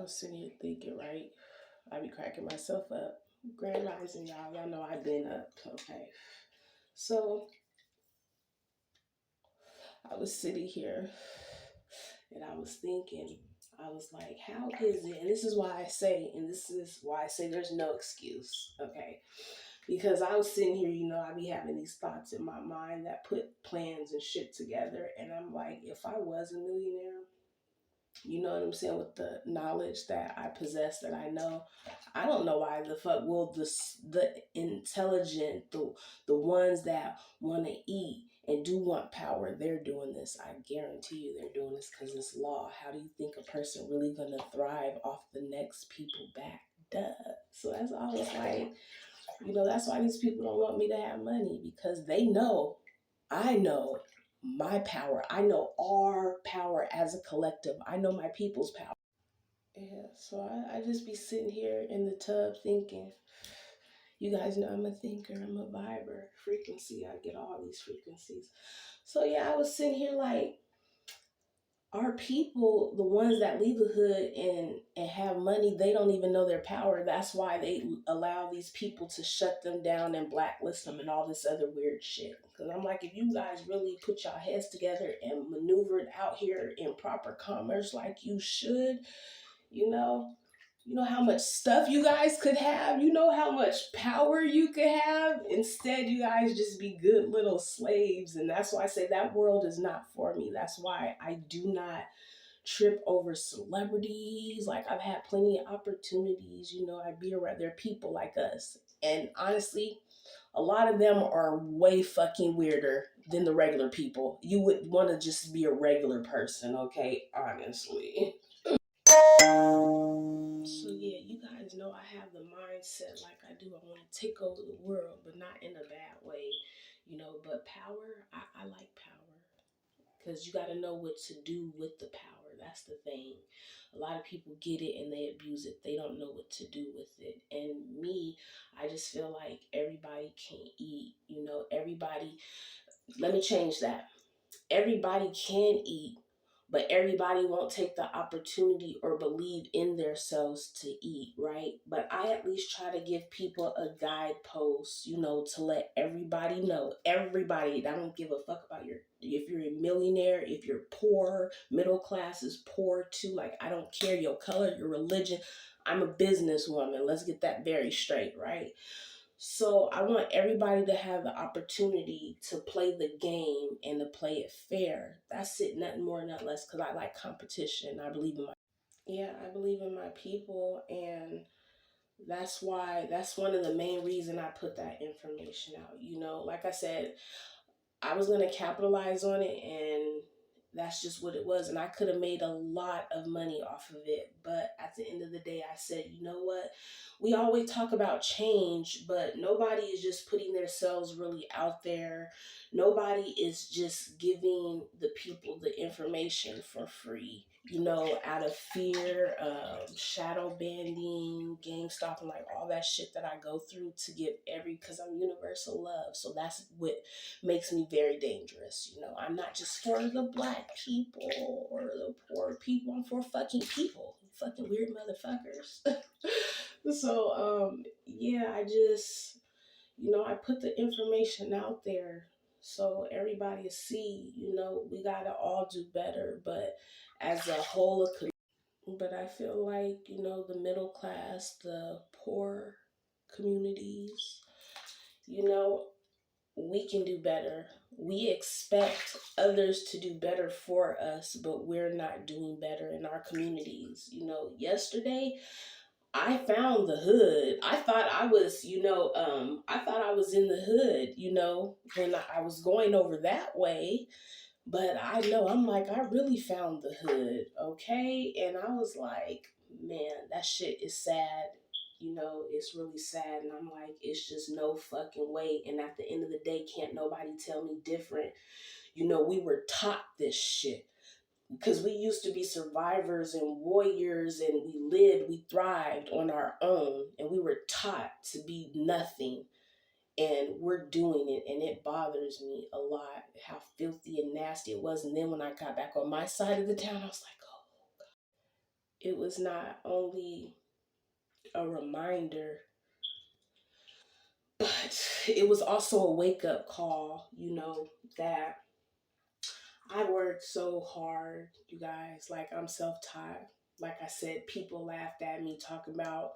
was sitting here thinking, right? I be cracking myself up. Grand rising, y'all. Y'all know I've been up. Okay. So I was sitting here and I was thinking, I was like, how is it? And this is why I say, there's no excuse. Okay. Because I was sitting here, I be having these thoughts in my mind that put plans and shit together. And I'm like, if I was a millionaire, you know what I'm saying, with the knowledge that I possess, that I don't know why the fuck will the intelligent, the ones that want to eat and do want power, they're doing this. I guarantee you they're doing this because it's law. How do you think a person really gonna thrive off the next people back? Duh. So that's always like, that's why these people don't want me to have money, because they know, I know my power. I know our power as a collective. I know my people's power. Yeah, so I just be sitting here in the tub thinking. You guys know I'm a thinker, I'm a viber. Frequency, I get all these frequencies. So yeah, I was sitting here like, our people, the ones that leave the hood and have money, they don't even know their power. That's why they allow these people to shut them down and blacklist them and all this other weird shit. Because I'm like, if you guys really put your heads together and maneuvered out here in proper commerce like you should, you know, you know how much stuff you guys could have. You know how much power you could have. Instead, you guys just be good little slaves. And that's why I say that world is not for me. That's why I do not trip over celebrities. Like, I've had plenty of opportunities. I'd be around there, people like us. And honestly, a lot of them are way fucking weirder than the regular people. You would want to just be a regular person, okay? Honestly. So yeah, you guys know I have the mindset like I do. I want to take over the world, but not in a bad way, But power, I like power, because you got to know what to do with the power. That's the thing. A lot of people get it and they abuse it. They don't know what to do with it. And me, I just feel like everybody can eat. Everybody. Let me change that. Everybody can eat, but everybody won't take the opportunity or believe in themselves to eat, right? But I at least try to give people a guidepost, to let everybody know. Everybody, I don't give a fuck about if you're a millionaire, if you're poor, middle class is poor too. Like, I don't care your color, your religion. I'm a businesswoman. Let's get that very straight, right? So I want everybody to have the opportunity to play the game and to play it fair. That's it, nothing more, nothing less, because I like competition. I believe in I believe in my people, and that's one of the main reason I put that information out. Like I said, I was going to capitalize on it, and that's just what it was. And I could have made a lot of money off of it. But at the end of the day, I said, you know what? We always talk about change, but nobody is just putting themselves really out there. Nobody is just giving the people the information for free, out of fear, shadow banding, game stalking, like all that shit that I go through to give because I'm universal love. So that's what makes me very dangerous. I'm not just for the black people or the poor people. I'm for fucking people, fucking weird motherfuckers. So, yeah, I just, I put the information out there so everybody see, we gotta all do better, but as a whole, but I feel like, the middle class, the poor communities, we can do better. We expect others to do better for us, but we're not doing better in our communities. Yesterday I found the hood. I thought I was, I thought I was in the hood, when I was going over that way. But I know, I'm like, I really found the hood, okay? And I was like, man, that shit is sad. It's really sad. And I'm like, it's just no fucking way. And at the end of the day, can't nobody tell me different. We were taught this shit because we used to be survivors and warriors, and we thrived on our own, and we were taught to be nothing, and we're doing it, and it bothers me a lot how filthy and nasty it was. And then when I got back on my side of the town, I was like, oh, it was not only a reminder, but it was also a wake up call, that I worked so hard, you guys. Like, I'm self taught. Like I said, people laughed at me talking about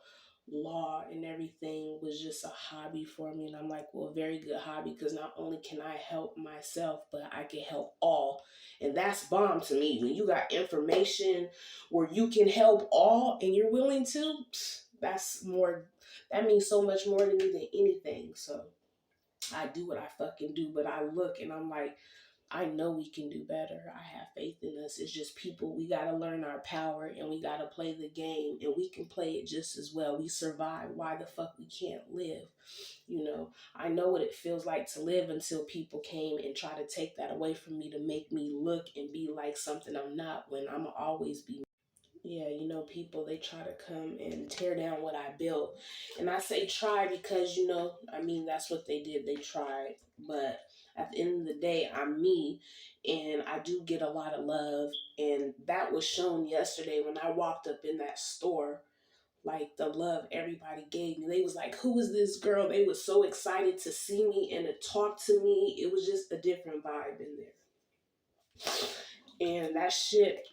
law and everything was just a hobby for me. And I'm like, well, a very good hobby, because not only can I help myself, but I can help all. And that's bomb to me. When you got information where you can help all and you're willing to, that's more, that means so much more to me than anything. So I do what I fucking do, but I look and I'm like, I know we can do better. I have faith in us. It's just people, we got to learn our power and we got to play the game, and we can play it just as well. We survive. Why the fuck we can't live? I know what it feels like to live until people came and try to take that away from me to make me look and be like something I'm not, when I'm always be. Yeah, people, they try to come and tear down what I built. And I say try because, that's what they did. They tried. But at the end of the day, I'm me, and I do get a lot of love. And that was shown yesterday when I walked up in that store. Like, the love everybody gave me. They was like, who is this girl? They was so excited to see me and to talk to me. It was just a different vibe in there. And that shit,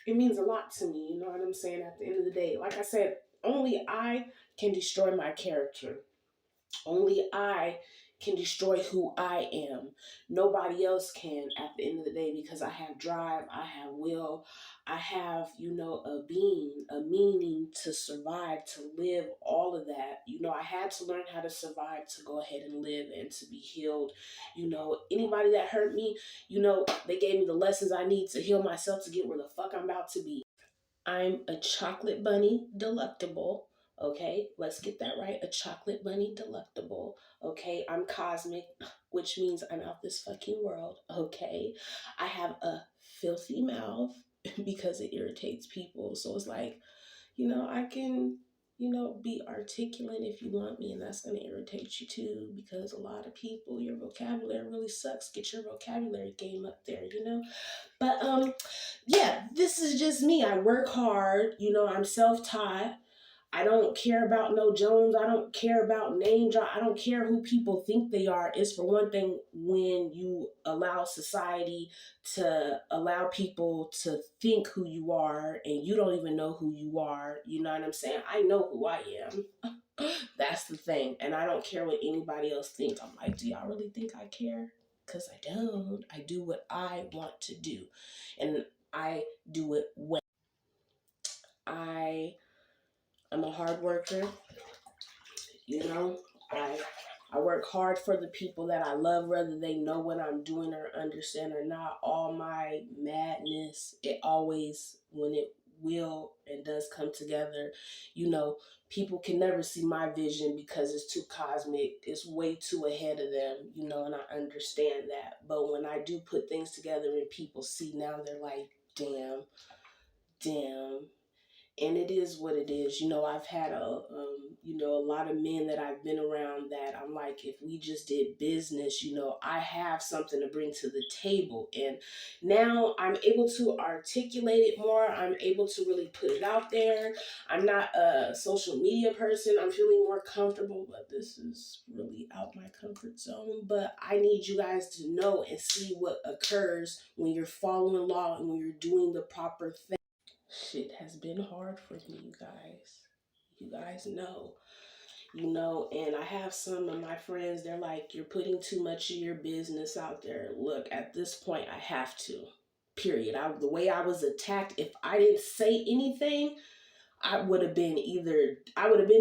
it means a lot to me, you know what I'm saying? At the end of the day, like I said, only I can destroy my character. Only I can destroy who I am. Nobody else can at the end of the day, because I have drive, I have will, I have, a being, a meaning to survive, to live, all of that. I had to learn how to survive to go ahead and live and to be healed. Anybody that hurt me, they gave me the lessons I need to heal myself to get where the fuck I'm about to be. I'm a chocolate bunny delectable. Okay, let's get that right. A chocolate bunny delectable. Okay, I'm cosmic, which means I'm out this fucking world. Okay, I have a filthy mouth because it irritates people. So it's like, I can, be articulate if you want me, and that's going to irritate you too, because a lot of people, your vocabulary really sucks. Get your vocabulary game up there. But yeah, this is just me. I work hard, I'm self-taught. I don't care about no Jones. I don't care about name drop. I don't care who people think they are. It's, for one thing, when you allow society to allow people to think who you are and you don't even know who you are. You know what I'm saying? I know who I am. That's the thing. And I don't care what anybody else thinks. I'm like, do y'all really think I care? Because I don't. I do what I want to do. And I do it well. I'm a hard worker. I I work hard for the people that I love, whether they know what I'm doing or understand or not. All my madness, it always, when it will and does come together, people can never see my vision because it's too cosmic. It's way too ahead of them, and I understand that. But when I do put things together and people see, now they're like, damn, damn. And it is what it is. I've had a lot of men that I've been around that I'm like, if we just did business, I have something to bring to the table. And now I'm able to articulate it more. I'm able to really put it out there. I'm not a social media person. I'm feeling more comfortable, but this is really out my comfort zone. But I need you guys to know and see what occurs when you're following law and when you're doing the proper thing. Shit has been hard for me, you guys. You guys know. And I have some of my friends, they're like, you're putting too much of your business out there. Look, at this point, I have to. Period. The way I was attacked, if I didn't say anything, I would have been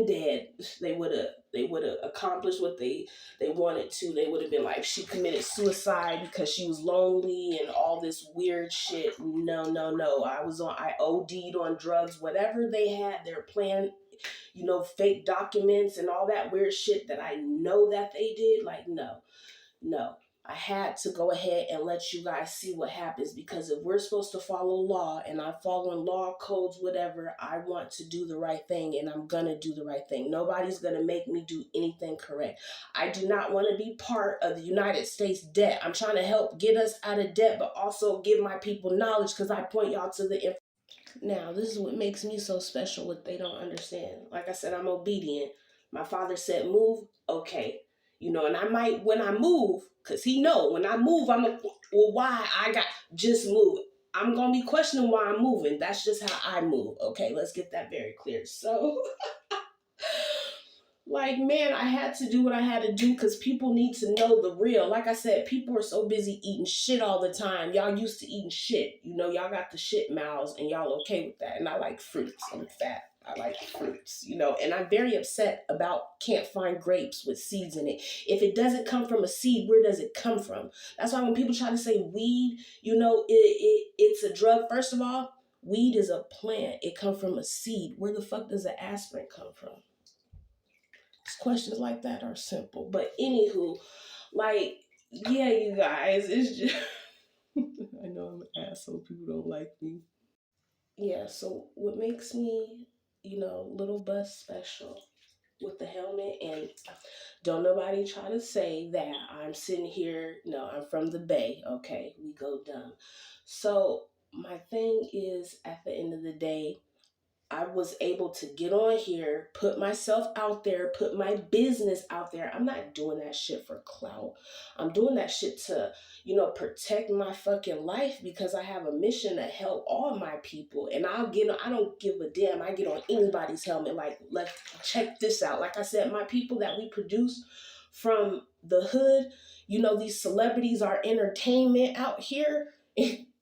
dead. They would have accomplished what they wanted to. They would have been like, she committed suicide because she was lonely and all this weird shit. No, no, no. I OD'd on drugs, whatever they had their plan, fake documents and all that weird shit that I know that they did. Like, no. I had to go ahead and let you guys see what happens, because if we're supposed to follow law and I'm following law, codes, whatever, I want to do the right thing, and I'm going to do the right thing. Nobody's going to make me do anything correct. I do not want to be part of the United States debt. I'm trying to help get us out of debt, but also give my people knowledge, because I point y'all to the Now, this is what makes me so special, what they don't understand. Like I said, I'm obedient. My father said, move, okay. You know, and I might, when I move, because he know, when I move, I'm like, well, why? I got, just move. I'm going to be questioning why I'm moving. That's just how I move. Okay, let's get that very clear. So, like, man, I had to do what I had to do because people need to know the real. Like I said, people are so busy eating shit all the time. Y'all used to eating shit. You know, y'all got the shit mouths and y'all okay with that. And I like fruits. I'm fat. I like fruits, you know, and I'm very upset about can't find grapes with seeds in it. If it doesn't come from a seed, where does it come from? That's why when people try to say weed, you know, it's a drug. First of all, weed is a plant. It comes from a seed. Where the fuck does the aspirin come from? Questions like that are simple. But anywho, like, yeah, you guys, it's just I know I'm an asshole. People don't like me. Yeah, so what makes me, you know, Little Bus special with the helmet, and don't nobody try to say that I'm sitting here. No, I'm from the Bay. Okay, we go dumb. So my thing is, at the end of the day, I was able to get on here, put myself out there, put my business out there. I'm not doing that shit for clout. I'm doing that shit to, you know, protect my fucking life because I have a mission to help all my people. And I don't give a damn. I get on anybody's helmet. Like, let's check this out. Like I said, my people that we produce from the hood, you know, these celebrities are entertainment out here.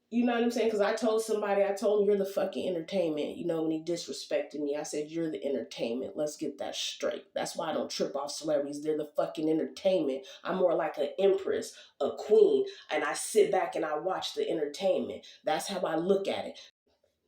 You know what I'm saying? Because I told him, you're the fucking entertainment. You know, when he disrespected me, I said, you're the entertainment. Let's get that straight. That's why I don't trip off celebrities. They're the fucking entertainment. I'm more like an empress, a queen, and I sit back and I watch the entertainment. That's how I look at it.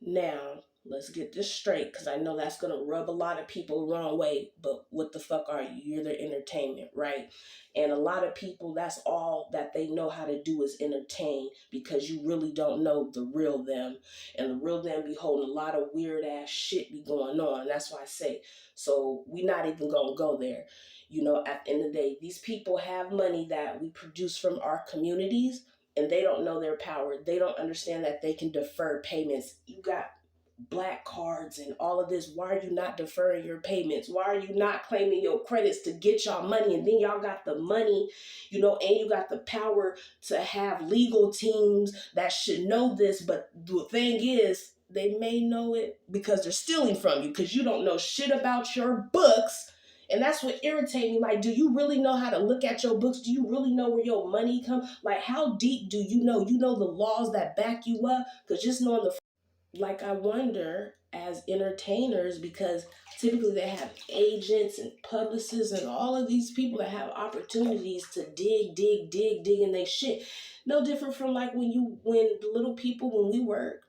Now, let's get this straight, because I know that's going to rub a lot of people the wrong way, but what the fuck are you? You're the entertainment, right? And a lot of people, that's all that they know how to do is entertain, because you really don't know the real them. And the real them be holding a lot of weird ass shit be going on. That's why I say, so we not even going to go there. You know, at the end of the day, these people have money that we produce from our communities, and they don't know their power. They don't understand that they can defer payments. You got black cards and all of this. Why are you not deferring your payments? Why are you not claiming your credits to get y'all money? And then y'all got the money, you know, and you got the power to have legal teams that should know this. But the thing is, they may know it because they're stealing from you, because you don't know shit about your books. And that's what irritates me. Like, do you really know how to look at your books? Do you really know where your money comes? Like, how deep do you know? You know the laws that back you up? Because just knowing like, I wonder, as entertainers, because typically they have agents and publicists and all of these people that have opportunities to dig in they shit. No different from like when the little people, when we work,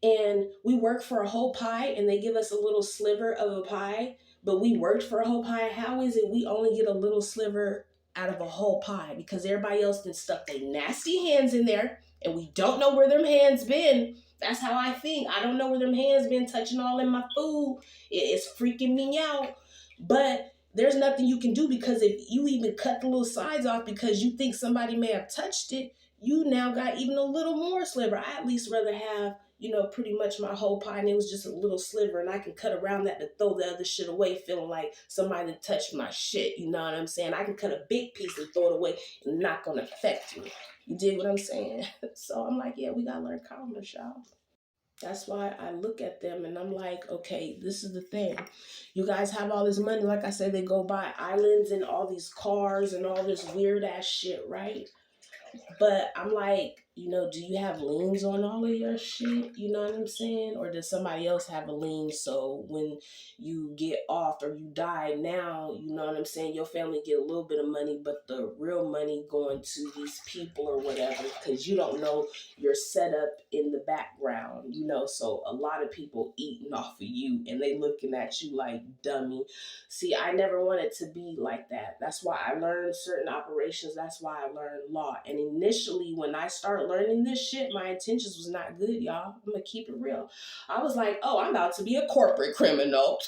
and we work for a whole pie and they give us a little sliver of a pie, but we worked for a whole pie. How is it we only get a little sliver out of a whole pie? Because everybody else then stuck their nasty hands in there, and we don't know where them hands been. That's how I think. I don't know where them hands been touching all in my food. It's freaking me out. But there's nothing you can do, because if you even cut the little sides off because you think somebody may have touched it, you now got even a little more sliver. I at least rather have, you know, pretty much my whole pie and it was just a little sliver, and I can cut around that to throw the other shit away, feeling like somebody touched my shit. You know what I'm saying? I can cut a big piece and throw it away and not gonna affect me. You dig what I'm saying? So I'm like, yeah, we gotta learn calmness, y'all. That's why I look at them and I'm like, okay, this is the thing. You guys have all this money. Like I said, they go buy islands and all these cars and all this weird ass shit, right? But I'm like, you know, do you have liens on all of your shit? You know what I'm saying? Or does somebody else have a lien? So when you get off or you die now, you know what I'm saying? Your family get a little bit of money, but the real money going to these people or whatever, because you don't know your setup in the background, you know? So a lot of people eating off of you and they looking at you like dummy. See, I never wanted to be like that. That's why I learned certain operations. That's why I learned law. And initially, when I started learning this shit, my intentions was not good, y'all. I'm going to keep it real. I was like, oh, I'm about to be a corporate criminal.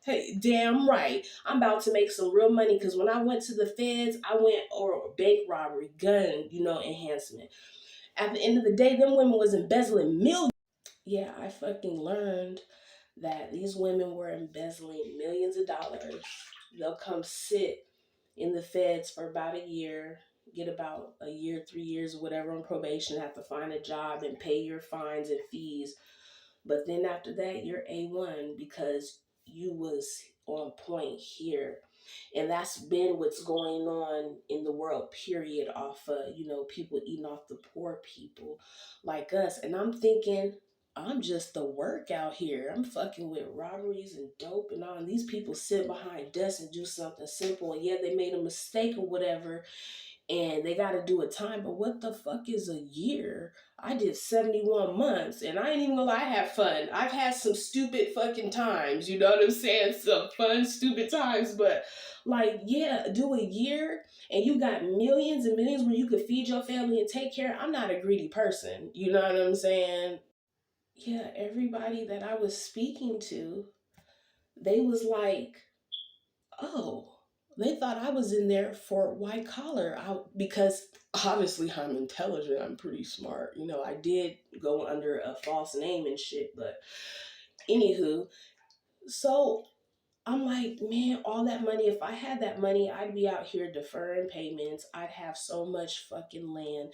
Hey, damn right. I'm about to make some real money, because when I went to the feds, I went or bank robbery, gun, you know, enhancement. At the end of the day, them women was embezzling millions. Yeah, I fucking learned that these women were embezzling millions of dollars. They'll come sit in the feds for about a year, get about a year, 3 years, or whatever on probation, have to find a job and pay your fines and fees. But then after that, you're A1 because you was on point here. And that's been what's going on in the world, period, off of, people eating off the poor people like us. And I'm thinking, I'm just the work out here. I'm fucking with robberies and dope and all. And these people sit behind desks and do something simple. And yeah, they made a mistake or whatever, and they got to do a time. But what the fuck is a year? I did 71 months, and I ain't even gonna lie, I have fun. I've had some stupid fucking times, you know what I'm saying? Some fun, stupid times, but like, yeah, do a year and you got millions and millions where you could feed your family and take care. I'm not a greedy person, you know what I'm saying? Yeah, everybody that I was speaking to, they was like, oh, they thought I was in there for white collar because obviously I'm intelligent, I'm pretty smart. I did go under a false name and shit, but anywho, so I'm like, man, all that money, if I had that money, I'd be out here deferring payments. I'd have so much fucking land.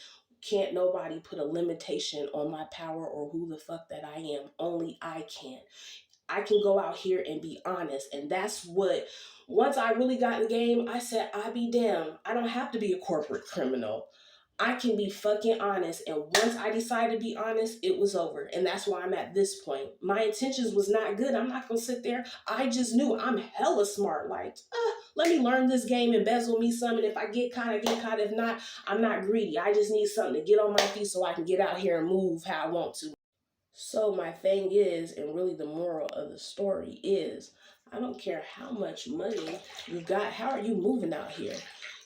Can't nobody put a limitation on my power or who the fuck that I am. Only I can. I can go out here and be honest. And that's what, once I really got in the game, I said, I be damned. I don't have to be a corporate criminal. I can be fucking honest. And once I decided to be honest, it was over. And that's why I'm at this point. My intentions was not good. I'm not going to sit there. I just knew I'm hella smart. Like, let me learn this game, embezzle me some. And if I get caught, I get caught. If not, I'm not greedy. I just need something to get on my feet so I can get out here and move how I want to. So my thing is, and really the moral of the story is, I don't care how much money you got, how are you moving out here?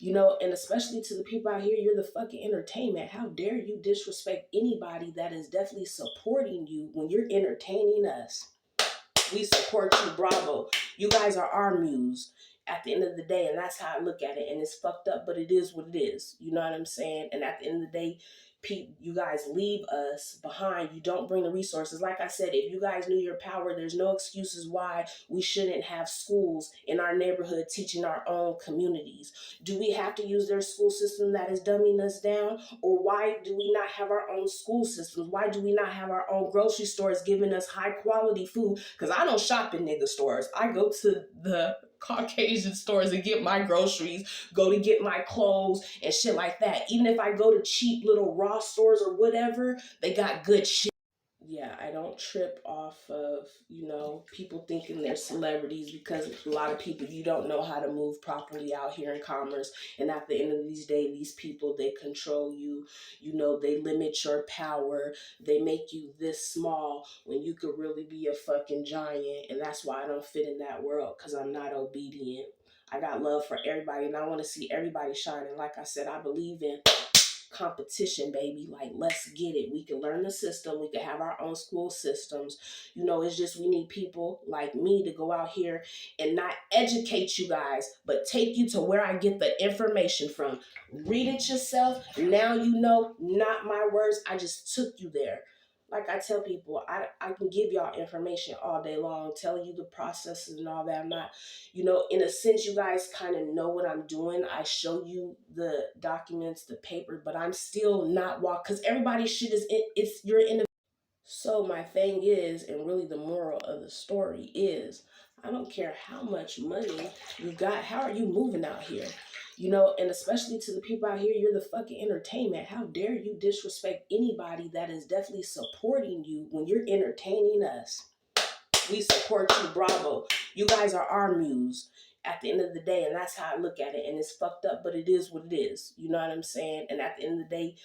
And especially to the people out here, you're the fucking entertainment. How dare you disrespect anybody that is definitely supporting you when you're entertaining us? We support you, bravo. You guys are our muse at the end of the day, and that's how I look at it. And it's fucked up, but it is what it is. You know what I'm saying? And at the end of the day, you guys leave us behind. You don't bring the resources. Like I said, if you guys knew your power, there's no excuses why we shouldn't have schools in our neighborhood teaching our own communities. Do we have to use their school system that is dumbing us down? Or why do we not have our own school systems? Why do we not have our own grocery stores giving us high quality food? Because I don't shop in nigga stores. I go to the Caucasian stores and get my groceries, go to get my clothes and shit like that. Even if I go to cheap little Ross stores or whatever, they got good shit. Yeah, I don't trip off of, people thinking they're celebrities, because a lot of people, you don't know how to move properly out here in commerce. And at the end of these days, these people, they control you. They limit your power. They make you this small when you could really be a fucking giant. And that's why I don't fit in that world, because I'm not obedient. I got love for everybody, and I want to see everybody shining. Like I said, I believe in competition, baby. Like, let's get it. We can learn the system. We can have our own school systems. It's just we need people like me to go out here and not educate you guys, but take you to where I get the information from. Read it yourself. Now you know, not my words. I just took you there. Like I tell people, I can give y'all information all day long, tell you the processes and all that. I'm not, in a sense, you guys kind of know what I'm doing. I show you the documents, the paper, but I'm still not because everybody's shit is, you're in. So my thing is, and really the moral of the story is, I don't care how much money you got, how are you moving out here? And especially to the people out here, you're the fucking entertainment. How dare you disrespect anybody that is definitely supporting you when you're entertaining us? We support you, bravo. You guys are our muse at the end of the day, and that's how I look at it. And it's fucked up, but it is what it is. You know what I'm saying? And at the end of the day,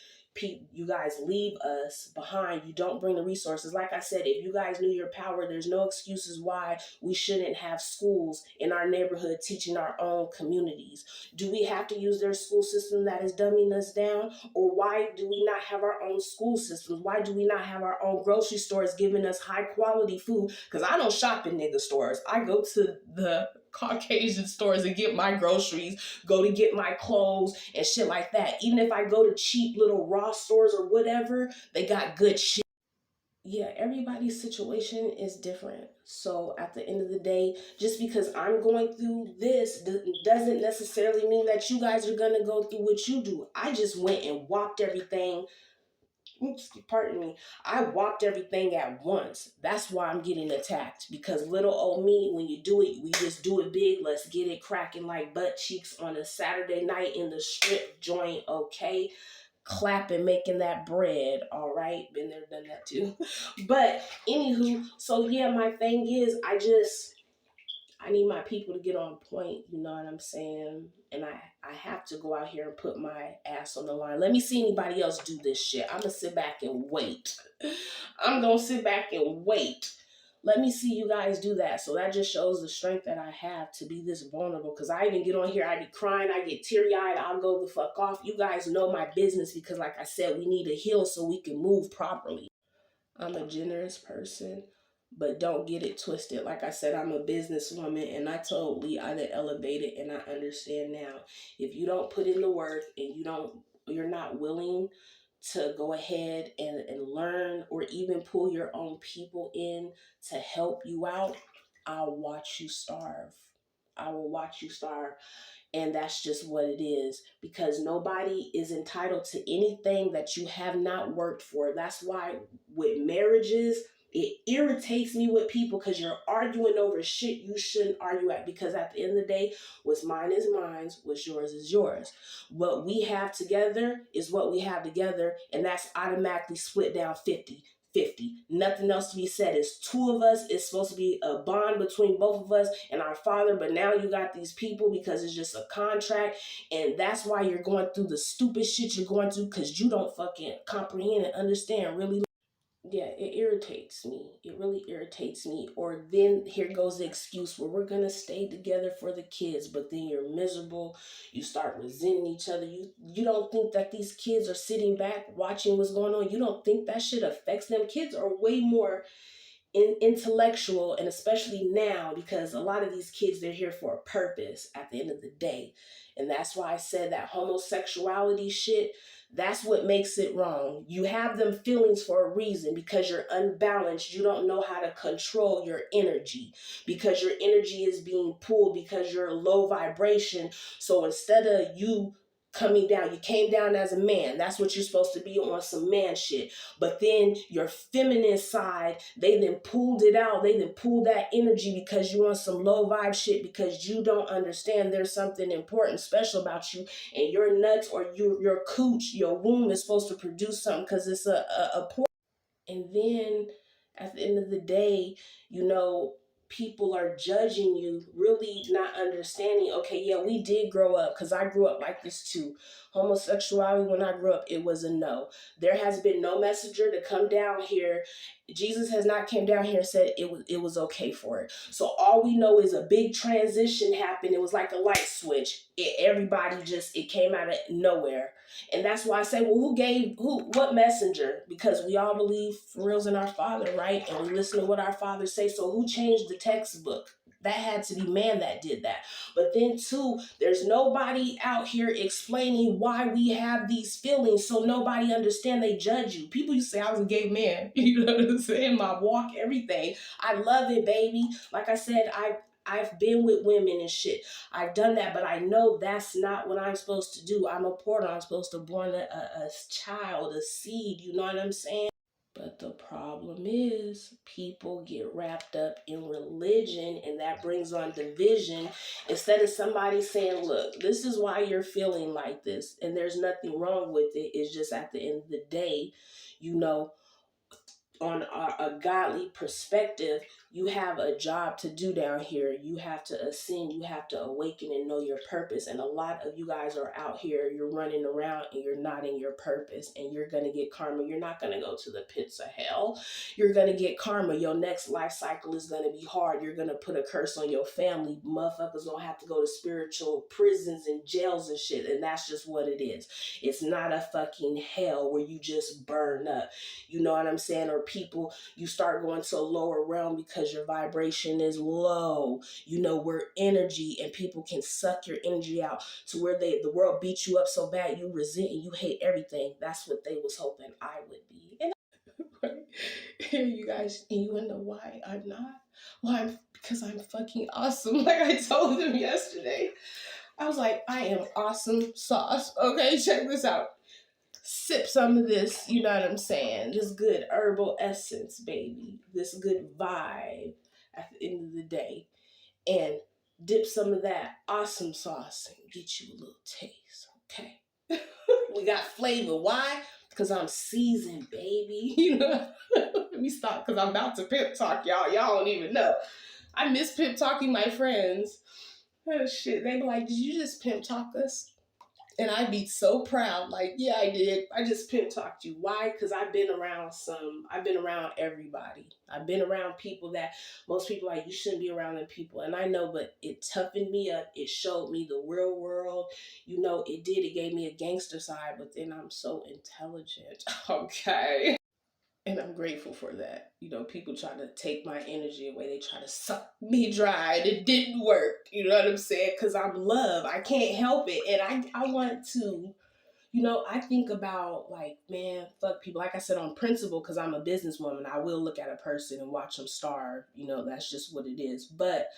you guys leave us behind. You don't bring the resources. Like I said, if you guys knew your power, there's no excuses why we shouldn't have schools in our neighborhood teaching our own communities. Do we have to use their school system that is dumbing us down? Or why do we not have our own school systems? Why do we not have our own grocery stores giving us high quality food? Because I don't shop in nigga stores. I go to the Caucasian stores and get my groceries, go to get my clothes and shit like that. Even if I go to cheap little Ross stores or whatever, they got good shit. yeah, everybody's situation is different. So at the end of the day, just because I'm going through this doesn't necessarily mean that you guys are going to go through what you do. I just went and whopped everything. Oops, pardon me. I whopped everything at once. That's why I'm getting attacked. Because little old me, when you do it, we just do it big. Let's get it cracking like butt cheeks on a Saturday night in the strip joint, okay? Clapping, making that bread. All right, been there, done that too. But anywho, so yeah, my thing is, I need my people to get on point. You know what I'm saying? And I have to go out here and put my ass on the line. Let me see anybody else do this shit. I'm gonna sit back and wait. I'm gonna sit back and wait. Let me see you guys do that. So that just shows the strength that I have to be this vulnerable. Because I even get on here, I be crying, I get teary eyed, I'll go the fuck off. You guys know my business because, like I said, we need to heal so we can move properly. I'm a generous person, but don't get it twisted. Like I said, I'm a businesswoman, and I totally I done elevated, and I understand now. If you don't put in the work and you're not willing to go ahead and learn or even pull your own people in to help you out, I'll watch you starve. I will watch you starve. And that's just what it is, because nobody is entitled to anything that you have not worked for. That's why with marriages, it irritates me with people because you're arguing over shit you shouldn't argue at. Because at the end of the day, what's mine is mine, what's yours is yours. What we have together is what we have together, and that's automatically split down 50-50. Nothing else to be said. It's two of us. It's supposed to be a bond between both of us and our Father. But now you got these people because it's just a contract. And that's why you're going through the stupid shit you're going through, because you don't fucking comprehend and understand really. Yeah, it irritates me. It really irritates me. Or then here goes the excuse where we're gonna stay together for the kids, but then you're miserable. You start resenting each other. You don't think that these kids are sitting back watching what's going on. You don't think that shit affects them. Kids are way more intellectual, and especially now, because a lot of these kids, they're here for a purpose at the end of the day. And that's why I said that homosexuality shit, that's what makes it wrong. You have them feelings for a reason, because you're unbalanced. You don't know how to control your energy, because your energy is being pulled, because you're low vibration. So instead of you coming down, you came down as a man. That's what you're supposed to be, on some man shit. But then your feminine side, they then pulled it out. They then pulled that energy because you want some low vibe shit, because you don't understand there's something important, special about you, and your nuts or your cooch, your womb is supposed to produce something because it's a and then at the end of the day, you know, people are judging you, really not understanding, okay, yeah, we did grow up, because I grew up like this too. Homosexuality, when I grew up, it was a no. There has been no messenger to come down here. Jesus has not came down here and said it was okay for it. So all we know is a big transition happened. It was like a light switch. Everybody just, it came out of nowhere. And that's why I say, well, what messenger? Because we all believe for reals in our Father, right? And we listen to what our Father say. So who changed the textbook? That had to be man that did that. But then too, there's nobody out here explaining why we have these feelings. So nobody understand, they judge you. People used to say I was a gay man. You know what I'm saying? My walk, everything. I love it, baby. Like I said, I've been with women and shit. I've done that, but I know that's not what I'm supposed to do. I'm a porter. I'm supposed to born a child, a seed. You know what I'm saying? But the problem is, people get wrapped up in religion, and that brings on division. Instead of somebody saying, look, this is why you're feeling like this, and there's nothing wrong with it. It's just at the end of the day, you know, on a godly perspective, you have a job to do down here. You have to ascend, you have to awaken and know your purpose. And a lot of you guys are out here, you're running around and you're not in your purpose, and you're going to get karma. You're not going to go to the pits of hell. You're going to get karma. Your next life cycle is going to be hard. You're going to put a curse on your family. Motherfuckers going to have to go to spiritual prisons and jails and shit. And that's just what it is. It's not a fucking hell where you just burn up. You know what I'm saying? Or people, you start going to a lower realm because your vibration is low. You know, we're energy, and people can suck your energy out to where the world beats you up so bad you resent and you hate everything. That's what they was hoping I would be. And You guys, you wanna know why I'm not? Why? Because I'm fucking awesome. Like I told them yesterday. I was like, I am awesome sauce. Okay, check this out. Sip some of this, you know what I'm saying? This good herbal essence, baby. This good vibe at the end of the day. And dip some of that awesome sauce and get you a little taste, okay? We got flavor. Why? Because I'm seasoned, baby. You know, let me stop because I'm about to pimp talk y'all. Y'all don't even know. I miss pimp talking my friends. Oh shit. They be like, did you just pimp talk us? And I'd be so proud, like, yeah, I did. I just pimp talked you. Why? Because I've been around everybody. I've been around people that most people like, you shouldn't be around them people. And I know, but it toughened me up. It showed me the real world. You know, it did. It gave me a gangster side, but then I'm so intelligent. Okay. And I'm grateful for that. You know, people try to take my energy away. They try to suck me dry. And it didn't work. You know what I'm saying? Because I'm love. I can't help it. And I want to, you know, I think about like, man, fuck people. Like I said, on principle, because I'm a businesswoman, I will look at a person and watch them starve. You know, that's just what it is. But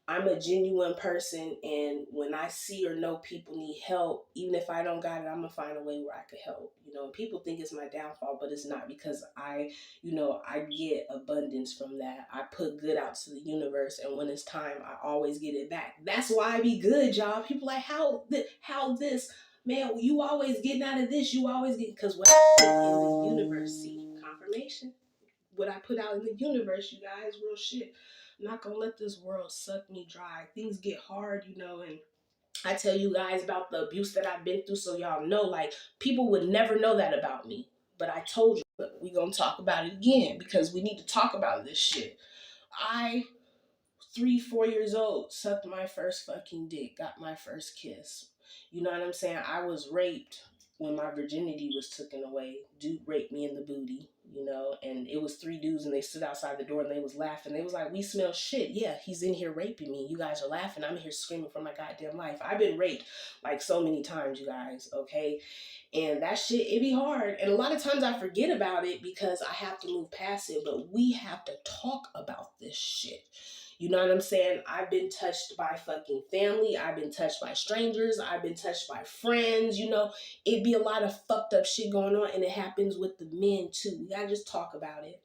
I'm a genuine person, and when I see or know people need help, even if I don't got it, I'm gonna find a way where I could help. You know, and people think it's my downfall, but it's not, because you know, I get abundance from that. I put good out to the universe, and when it's time, I always get it back. That's why I be good, y'all. People like, how this, man? You always getting out of this. You always get, because what I put in the universe, see, confirmation. What I put out in the universe, you guys, real shit. I'm not gonna let this world suck me dry. Things get hard, you know, and I tell you guys about the abuse that I've been through, so y'all know, like, people would never know that about me. But I told you, look, we gonna talk about it again because we need to talk about this shit. I 3, 4 years old, sucked my first fucking dick, got my first kiss. You know what I'm saying? I was raped when my virginity was taken away. Dude raped me in the booty, you know, and it was 3 dudes, and they stood outside the door and they was laughing. They was like, we smell shit. Yeah, he's in here raping me. You guys are laughing. I'm in here screaming for my goddamn life. I've been raped like so many times, you guys, okay? And that shit, it be hard. And a lot of times I forget about it because I have to move past it, but we have to talk about this shit. You know what I'm saying? I've been touched by fucking family. I've been touched by strangers. I've been touched by friends. You know, it be a lot of fucked up shit going on, and it happens with the men too. We gotta just talk about it.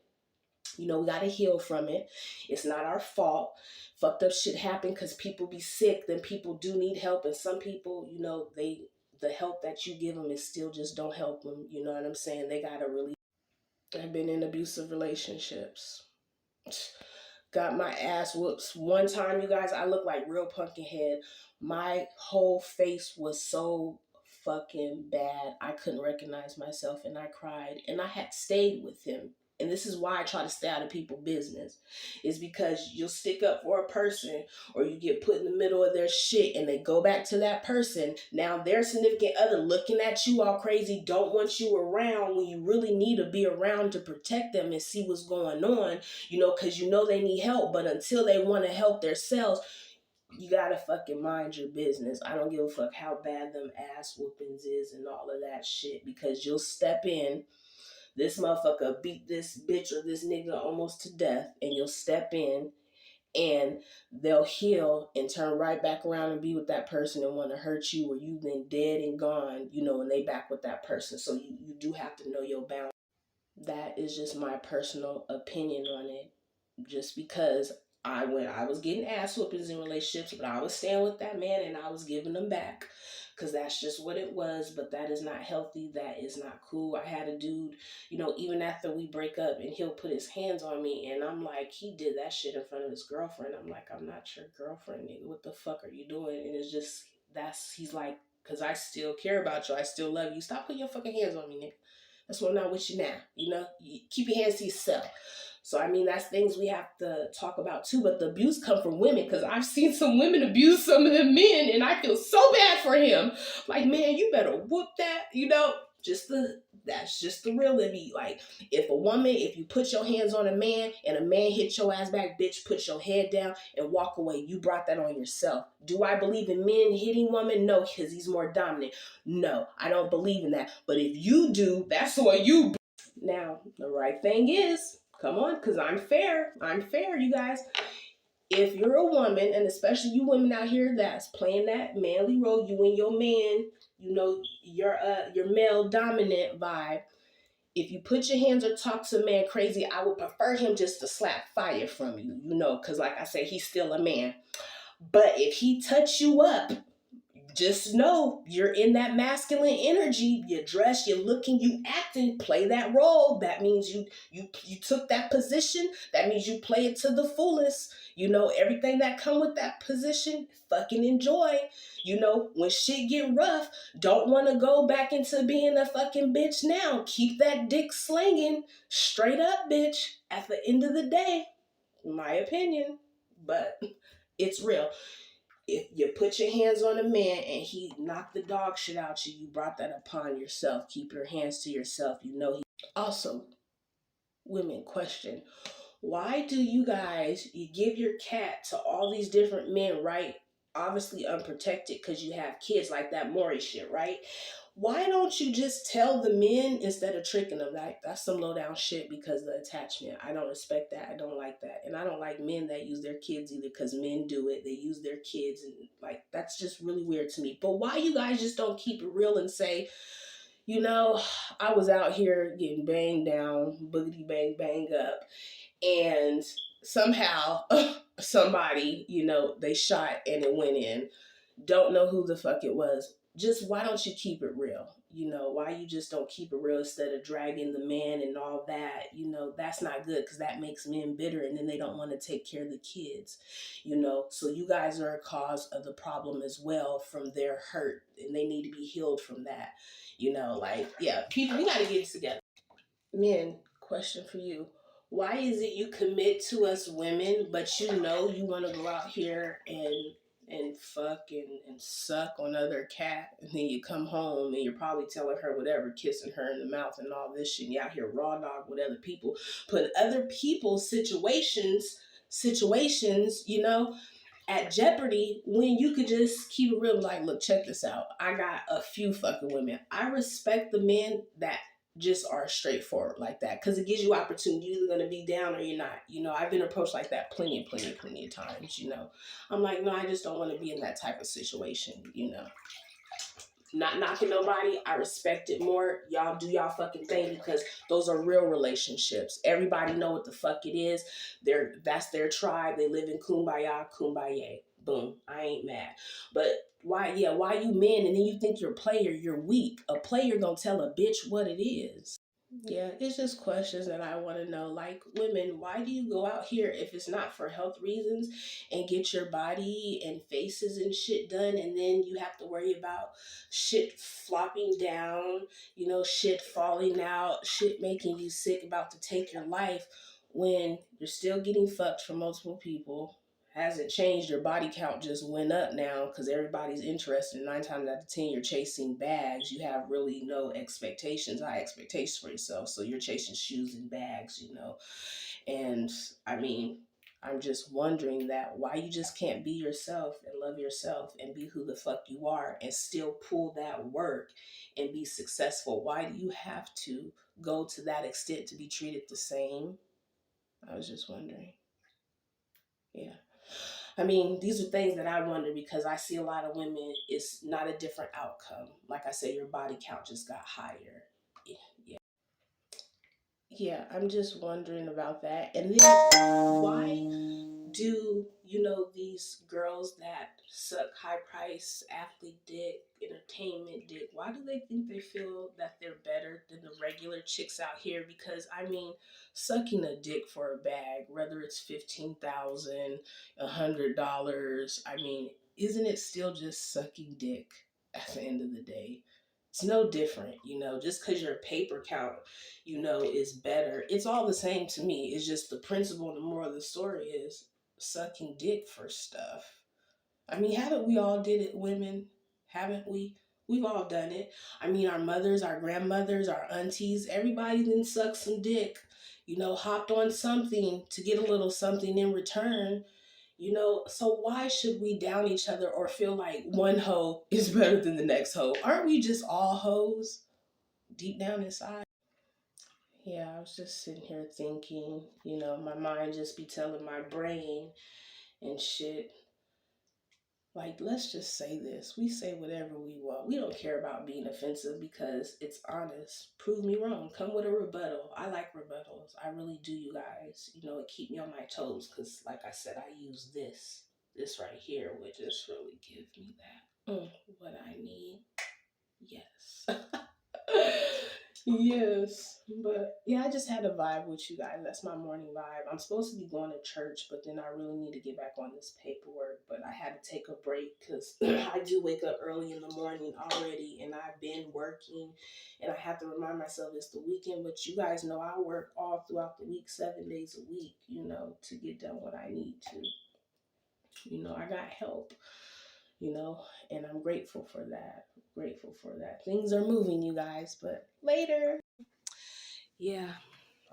You know, we gotta heal from it. It's not our fault. Fucked up shit happen because people be sick. Then people do need help, and some people, you know, the help that you give them is still just don't help them. You know what I'm saying? They gotta really. I've been in abusive relationships. Got my ass whoops. One time, you guys, I looked like real pumpkin head. My whole face was so fucking bad. I couldn't recognize myself, and I cried. And I had stayed with him. And this is why I try to stay out of people's business. Is because you'll stick up for a person, or you get put in the middle of their shit and they go back to that person. Now their significant other looking at you all crazy, don't want you around when you really need to be around to protect them and see what's going on, you know, because you know they need help. But until they want to help themselves, you gotta fucking mind your business. I don't give a fuck how bad them ass whoopings is and all of that shit, because you'll step in, this motherfucker beat this bitch or this nigga almost to death, and you'll step in and they'll heal and turn right back around and be with that person and want to hurt you, or you been dead and gone, you know, and they back with that person. So you do have to know your boundaries. That is just my personal opinion on it. Just because when I was getting ass whoopings in relationships, but I was staying with that man and I was giving them back, because that's just what it was. But that is not healthy. That is not cool. I had a dude, you know, even after we break up, and he'll put his hands on me, and I'm like, he did that shit in front of his girlfriend. I'm like, I'm not your girlfriend, nigga. What the fuck are you doing? And it's just, he's like, because I still care about you. I still love you. Stop putting your fucking hands on me, nigga. That's why I'm not with you now. You know, you keep your hands to yourself. So, I mean, that's things we have to talk about too. But the abuse come from women, because I've seen some women abuse some of the men, and I feel so bad for him. Like, man, you better whoop that, you know. That's just the real of me. Like, if you put your hands on a man and a man hit your ass back, bitch, put your head down and walk away. You brought that on yourself. Do I believe in men hitting women? No, because he's more dominant. No, I don't believe in that. But if you do, that's on you. Now, the right thing is, come on, because I'm fair. I'm fair, you guys. If you're a woman, and especially you women out here that's playing that manly role, you and your man, you know, your male dominant vibe. If you put your hands or talk to a man crazy, I would prefer him just to slap fire from you, you know, because like I said, he's still a man. But if he touch you up, just know you're in that masculine energy. You dress, you're looking, you acting, play that role. That means you took that position. That means you play it to the fullest. You know, everything that come with that position, fucking enjoy. You know, when shit get rough, don't want to go back into being a fucking bitch now. Keep that dick slinging. Straight up, bitch. At the end of the day, my opinion, but it's real. If you put your hands on a man and he knocked the dog shit out you brought that upon yourself. Keep your hands to yourself. You know he also, women, question. Why do you guys you give your cat to all these different men, right? Obviously unprotected because you have kids, like that Maury shit, right? Why don't you just tell the men instead of tricking them? Like, that's some low down shit because of the attachment. I don't respect that. I don't like that. And I don't like men that use their kids either because men do it. They use their kids and like that's just really weird to me. But why you guys just don't keep it real and say, you know, I was out here getting banged down, boogity bang bang up, and somehow somebody, you know, they shot and it went in. Don't know who the fuck it was. Just why don't you keep it real? You know, why you just don't keep it real instead of dragging the man and all that? You know, that's not good because that makes men bitter and then they don't want to take care of the kids, you know. So you guys are a cause of the problem as well from their hurt and they need to be healed from that. You know, like, yeah, people, we got to get it together. Men, question for you. Why is it you commit to us women, but you know you want to go out here and fuck and suck on other cat, and then you come home and you're probably telling her whatever, kissing her in the mouth and all this shit. And you out here raw dog with other people, put other people's situations, you know, at jeopardy when you could just keep it real. Like, look, check this out. I got a few fucking women. I respect the men that just are straightforward like that because it gives you opportunity. You're either gonna be down or you're not. You know, I've been approached like that plenty of times. You know, I'm like, no, I just don't want to be in that type of situation. You know, not knocking nobody. I respect it more. Y'all do y'all fucking thing because those are real relationships. Everybody know what the fuck it is. That's their tribe. They live in kumbaya, kumbaya. Boom. I ain't mad. But why you men and then you think you're a player, you're weak. A player gonna tell a bitch what it is. Yeah, it's just questions that I want to know. Like, women, why do you go out here if it's not for health reasons and get your body and faces and shit done, and then you have to worry about shit flopping down, you know, shit falling out, shit making you sick, about to take your life when you're still getting fucked from multiple people? Hasn't changed. Your body count just went up now because everybody's interested. 9 times out of 10, you're chasing bags. You have really no expectations, high expectations for yourself. So you're chasing shoes and bags, you know. And I mean, I'm just wondering that why you just can't be yourself and love yourself and be who the fuck you are and still pull that work and be successful. Why do you have to go to that extent to be treated the same? I was just wondering. Yeah. I mean, these are things that I wonder because I see a lot of women, it's not a different outcome. Like I said, your body count just got higher. Yeah. Yeah, I'm just wondering about that. And then why do, you know, these girls that suck high price athlete dick, entertainment dick, why do they think they feel that they're better than the regular chicks out here? Because I mean, sucking a dick for a bag, whether it's 15,000, $100, I mean, isn't it still just sucking dick at the end of the day? It's no different, you know, just because your paper count, you know, is better. It's all the same to me. It's just the principle and the moral of the story is sucking dick for stuff. I mean, haven't we all did it, women? Haven't we? We've all done it. I mean, our mothers, our grandmothers, our aunties, everybody then sucked some dick, you know, hopped on something to get a little something in return, you know. So why should we down each other or feel like one hoe is better than the next hoe? Aren't we just all hoes deep down inside? Yeah, I was just sitting here thinking, my mind just be telling my brain and shit. Like, let's just say this. We say whatever we want. We don't care about being offensive because it's honest. Prove me wrong. Come with a rebuttal. I like rebuttals. I really do, you guys. It keep me on my toes because, like I said, I use this right here would just really give me that what I need. Yes. Yes, but yeah, I just had a vibe with you guys. That's my morning vibe. I'm supposed to be going to church, but then I really need to get back on this paperwork. But I had to take a break because I do wake up early in the morning already, and I've been working, and I have to remind myself it's the weekend. But you guys know I work all throughout the week, 7 days a week, to get done what I need to. I got help, and I'm grateful for that. Grateful for that. Things are moving, you guys, but later. Yeah,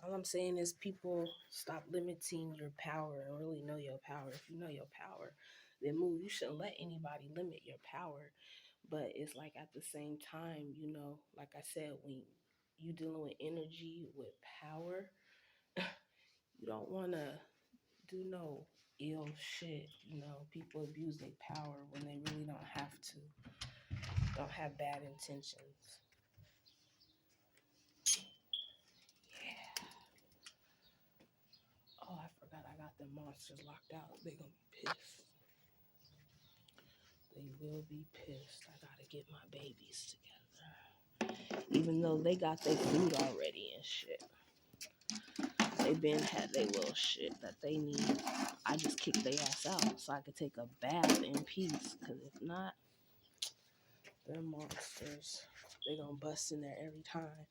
all I'm saying is people stop limiting your power and really know your power. If you know your power, then move. You shouldn't let anybody limit your power. But it's like at the same time, like I said, when you dealing with energy, with power, you don't want to do no ill shit. People abuse their power when they really don't have to. Don't have bad intentions. Yeah. Oh, I forgot I got the monsters locked out. They gonna be pissed. They will be pissed. I gotta get my babies together. Even though they got their food already and shit. They been had their little shit that they need. I just kicked their ass out so I could take a bath in peace. Cause if not, they're monsters. They gonna bust in there every time.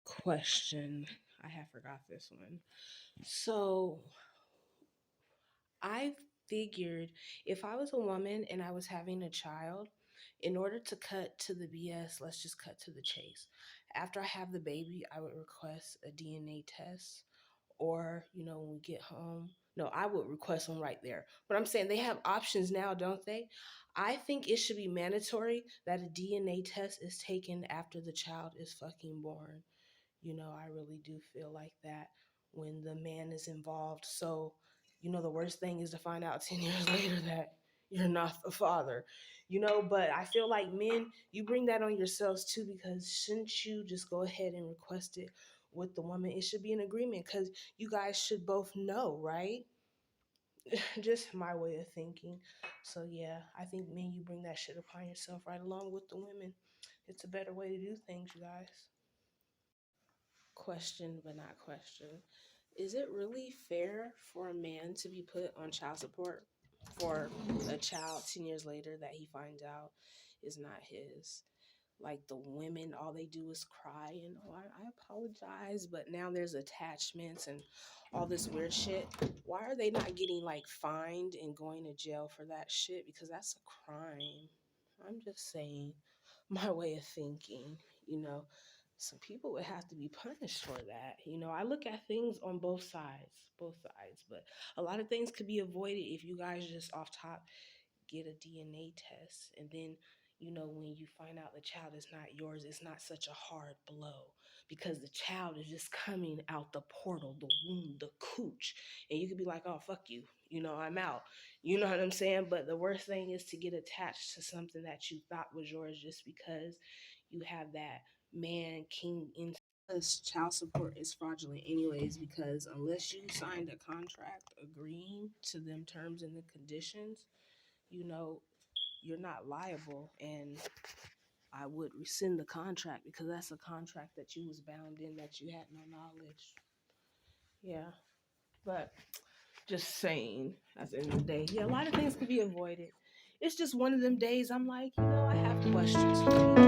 Question. I have forgot this one. So I figured if I was a woman and I was having a child, in order to cut to the BS, let's just cut to the chase. After I have the baby, I would request a DNA test. Or, when we get home, no, I would request one right there. But I'm saying they have options now, don't they? I think it should be mandatory that a DNA test is taken after the child is fucking born. I really do feel like that when the man is involved. So, the worst thing is to find out 10 years later that you're not the father, but I feel like men, you bring that on yourselves too, because shouldn't you just go ahead and request it with the woman? It should be an agreement because you guys should both know, right? Just my way of thinking. So yeah, I think men, you bring that shit upon yourself right along with the women. It's a better way to do things, you guys. Question, but not question. Is it really fair for a man to be put on child support for a child 10 years later that he finds out is not his? Like the women, all they do is cry and, oh, I apologize, but now there's attachments and all this weird shit. Why are they not getting like fined and going to jail for that shit? Because that's a crime. I'm just saying, my way of thinking, some people would have to be punished for that. I look at things on both sides, but a lot of things could be avoided if you guys just off top get a DNA test. And then, when you find out the child is not yours, it's not such a hard blow because the child is just coming out the portal, the womb, the cooch. And you could be like, oh, fuck you. I'm out. You know what I'm saying? But the worst thing is to get attached to something that you thought was yours just because you have that man king in. Plus, child support is fraudulent anyways, because unless you signed a contract agreeing to them terms and the conditions, you know, you're not liable. And I would rescind the contract because that's a contract that you was bound in that you had no knowledge. Yeah. But just saying, at the end of the day, yeah, a lot of things could be avoided. It's just one of them days I'm like, I have questions for you.